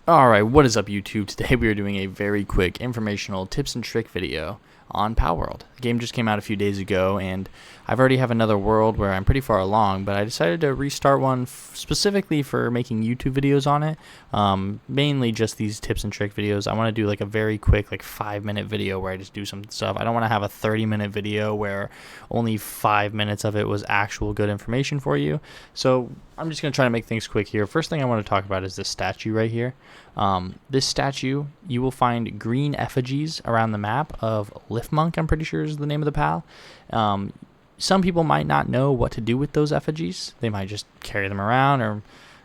Alright, what is up YouTube? Today we are doing a very quick informational tips and trick video on PalWorld. The game just came out a few days ago and I've already have another world where I'm pretty far along, but I decided to restart one specifically for making YouTube videos on it. Mainly just these tips and trick videos. I want to do like a very quick 5-minute video where I just do some stuff. I don't want to have a 30-minute video where only 5 minutes of it was actual good information for you. So I'm just going to try to make things quick here. First thing I want to talk about is this statue right here. This statue, you will find green effigies around the map of Liftmonk, I'm pretty sure is the name of the pal. Some people might not know what to do with those effigies. They might just carry them around, or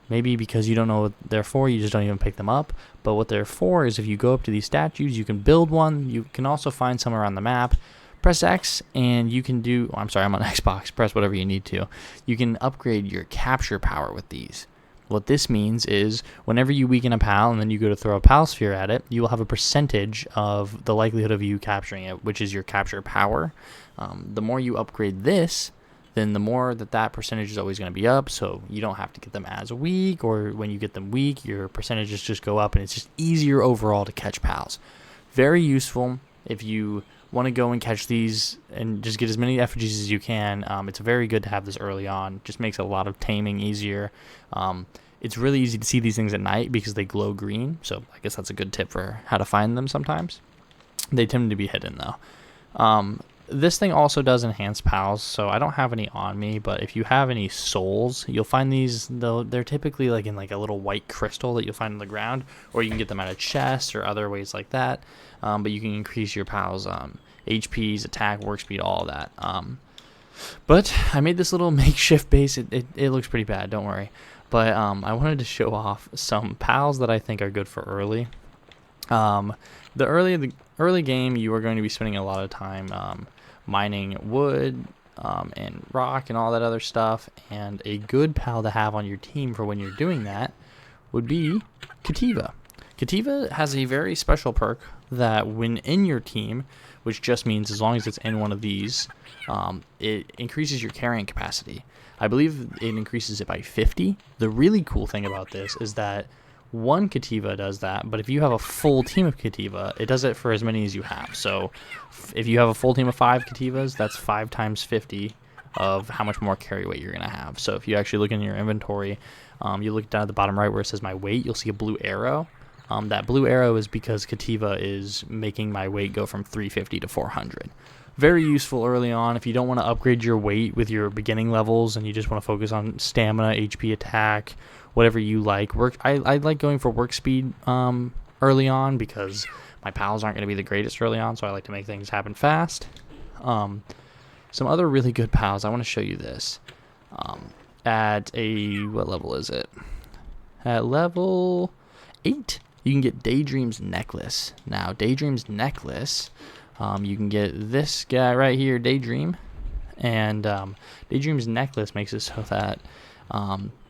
maybe because you don't know what they're for, you just don't even pick them up. But what they're for is if you go up to these statues, you can build one. You can also find some around the map. Press X and you can do, I'm sorry, I'm on Xbox, press whatever you need to. You can upgrade your capture power with these. What this means is whenever you weaken a pal and then you go to throw a pal sphere at it, you will have a percentage of the likelihood of you capturing it, which is your capture power. The more you upgrade this, then the more that percentage is always going to be up, so you don't have to get them as weak, or when you get them weak, your percentages just go up, and it's just easier overall to catch pals. Very useful if you want to go and catch these and just get as many effigies as you can. It's very good to have this early on. Just makes a lot of taming easier. It's really easy to see these things at night because they glow green, so I guess that's a good tip for how to find them sometimes. They tend to be hidden though. This thing also does enhance pals, so I don't have any on me, but if you have any souls, you'll find these, though they're typically in a little white crystal that you'll find on the ground, or you can get them out of chests or other ways like that. But you can increase your pals' HPs, attack, work speed, all of that. But I made this little makeshift base. It looks pretty bad, don't worry. But I wanted to show off some pals that I think are good for early. The early game, you are going to be spending a lot of time mining wood and rock and all that other stuff. And a good pal to have on your team for when you're doing that would be Kativa. Kativa has a very special perk that when in your team, which just means as long as it's in one of these, it increases your carrying capacity. I believe it increases it by 50. The really cool thing about this is that one Kativa does that, but if you have a full team of Kativa, it does it for as many as you have. So if you have a full team of 5 Kativas, that's 5 times 50 of how much more carry weight you're going to have. So if you actually look in your inventory, you look down at the bottom right where it says my weight, you'll see a blue arrow. That blue arrow is because Kativa is making my weight go from 350 to 400. Very useful early on if you don't want to upgrade your weight with your beginning levels and you just want to focus on stamina, HP, attack, whatever you like. I like going for work speed early on because my pals aren't going to be the greatest early on, so I like to make things happen fast. Some other really good pals, I want to show you this. At what level is it? At level 8. You can get Daydream's Necklace. Now, Daydream's Necklace, you can get this guy right here, Daydream. And Daydream's Necklace makes it so that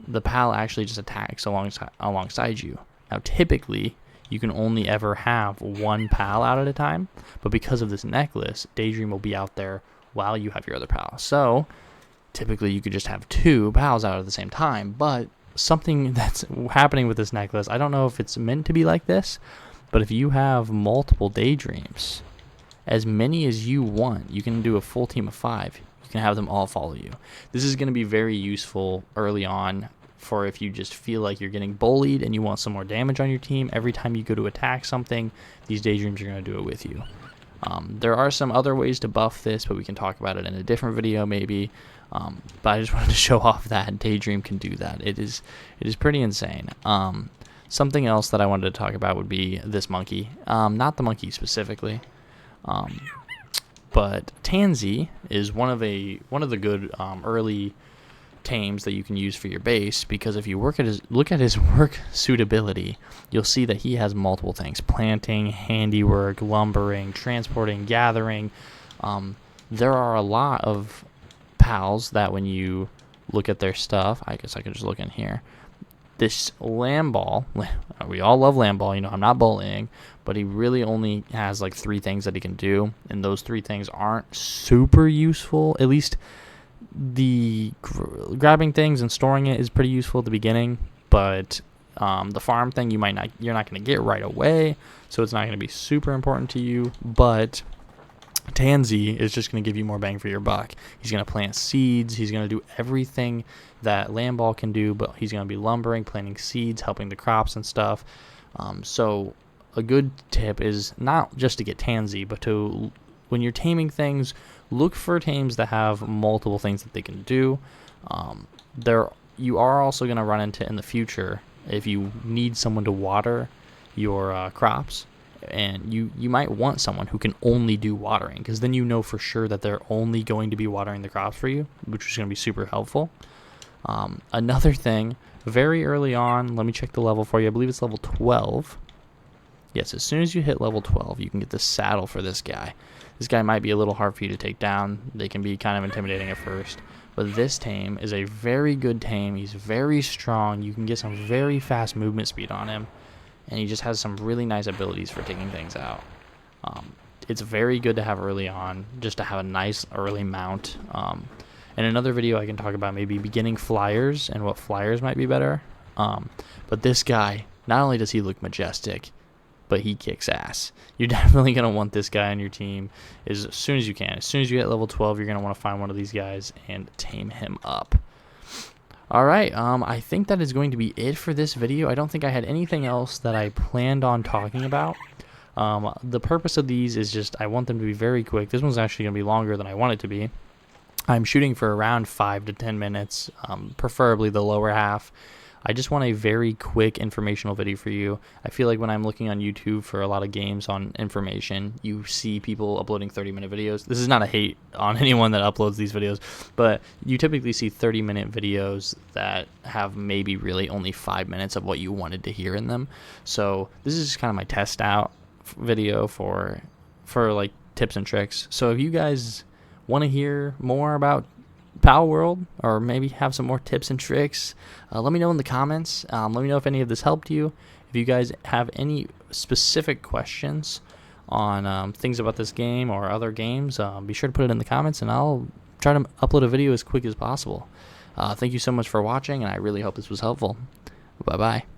the pal actually just attacks alongside you. Now, typically, you can only ever have one pal out at a time. But because of this necklace, Daydream will be out there while you have your other pal. So, typically, you could just have 2 pals out at the same time. But something that's happening with this necklace, I don't know if it's meant to be like this, but if you have multiple Daydreams, as many as you want, you can do a full team of 5. You can have them all follow you. This is going to be very useful early on for if you just feel like you're getting bullied and you want some more damage on your team. Every time you go to attack something, these Daydreams are going to do it with you. There are some other ways to buff this, but we can talk about it in a different video maybe. But I just wanted to show off that Daydream can do that. It is pretty insane. Something else that I wanted to talk about would be this monkey. Not the monkey specifically, but Tansy is one of the good early tames that you can use for your base, because if you look at his work suitability, you'll see that he has multiple things: planting, handiwork, lumbering, transporting, gathering. There are a lot of pals that when you look at their stuff, I guess I could just look in here. This Lamball, we all love Lamball, I'm not bullying, but he really only has 3 things that he can do, and those 3 things aren't super useful. At least the grabbing things and storing it is pretty useful at the beginning, but The farm thing you're not going to get right away, so it's not going to be super important to you, but Tansy is just going to give you more bang for your buck. He's going to plant seeds. He's going to do everything that Land Ball can do, but he's going to be lumbering, planting seeds, helping the crops and stuff. So a good tip is not just to get Tansy, but to, when you're taming things, look for tames that have multiple things that they can do. You are also going to run into, in the future, if you need someone to water your crops, and you might want someone who can only do watering, because then you know for sure that they're only going to be watering the crops for you, which is going to be super helpful. Another thing, very early on, let me check the level for you. I believe it's level 12. Yes, as soon as you hit level 12, you can get the saddle for this guy. This guy might be a little hard for you to take down. They can be kind of intimidating at first. But this tame is a very good tame. He's very strong. You can get some very fast movement speed on him. And he just has some really nice abilities for taking things out. It's very good to have early on, just to have a nice early mount. In another video, I can talk about maybe beginning flyers and what flyers might be better. But this guy, not only does he look majestic, but he kicks ass. You're definitely going to want this guy on your team as soon as you can. As soon as you hit level 12, you're going to want to find one of these guys and tame him up. Alright, I think that is going to be it for this video. I don't think I had anything else that I planned on talking about. The purpose of these is just I want them to be very quick. This one's actually going to be longer than I want it to be. I'm shooting for around 5 to 10 minutes, preferably the lower half. I just want a very quick informational video for you. I feel like when I'm looking on YouTube for a lot of games on information, you see people uploading 30-minute videos. This is not a hate on anyone that uploads these videos, but you typically see 30-minute videos that have maybe really only 5 minutes of what you wanted to hear in them. So this is just kind of my test out video for like tips and tricks. So if you guys want to hear more about PalWorld, or maybe have some more tips and tricks, let me know in the comments. Let me know if any of this helped you. If you guys have any specific questions on things about this game or other games, be sure to put it in the comments, and I'll try to upload a video as quick as possible. Thank you so much for watching, and I really hope this was helpful. Bye-bye.